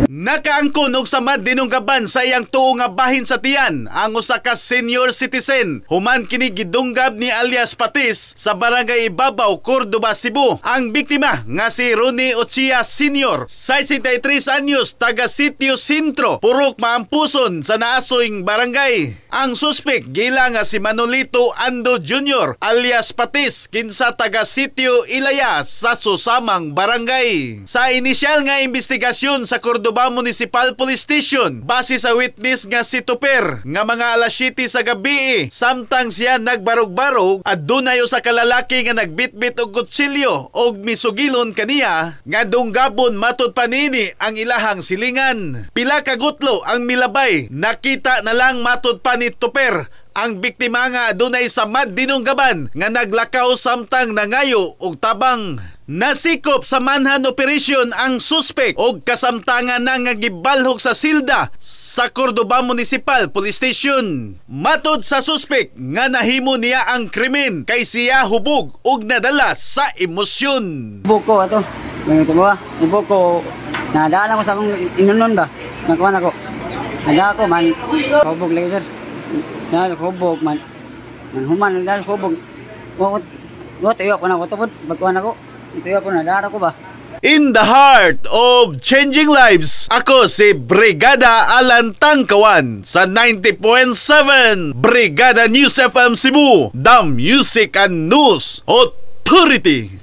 Nakaangkon og samad dinunggaban sa iyang tuo nga bahin sa tiyan ang usa ka senior citizen. Human kini gidunggab ni alias Patis sa barangay Ibabaw, Córdoba, Cebu. Ang biktima nga si Ronnie Ochia Sr., 63 anyos, taga Sitio Sintro, Purok Maampuson sa naasoing barangay. Ang suspek gila nga si Manolito Ando Jr. alias Patis, kinsa taga Sitio Ilaya sa susamang barangay. Sa inisyal nga investigasyon sa Córdoba Municipal Police Station, base sa witness nga si Tuper nga mga alas 7 sa gabi, samtang siya nagbarog-barog at dunay usa ka lalaki nga nagbitbit og kutsilyo og misugilon kaniya nga dunggabon matud panini ang ilahang silingan. Pila ka gutlo ang milabay, nakita na lang matud pa ni Tuper ang biktima nga dunay samad dinunggaban nga naglakaw samtang nangayo og tabang. Nasikop sa manhunt operation ang suspek og kasamtangan na nga gibalhog sa silda sa Córdoba Municipal Police Station. Matod sa suspek nga nahimo niya ang krimen kay siya hubog og nadala sa emosyon. Hubog ko ato. Ganito ba? Hubog ko. Nadaan ako sa akong inunon ba? Nakuha na ko. Nadaan ako man. Hubog lagi sir. Nadaan ako hubog man. Manhuman nadaan ako hubog. What tayo ko na ko tubod. Bagkuhan ako. Ito po, nadara ko ba? In the heart of changing lives, ako si Brigada Alan Tangkawan sa 90.7 Brigada News FM Cebu, the Music and News Authority.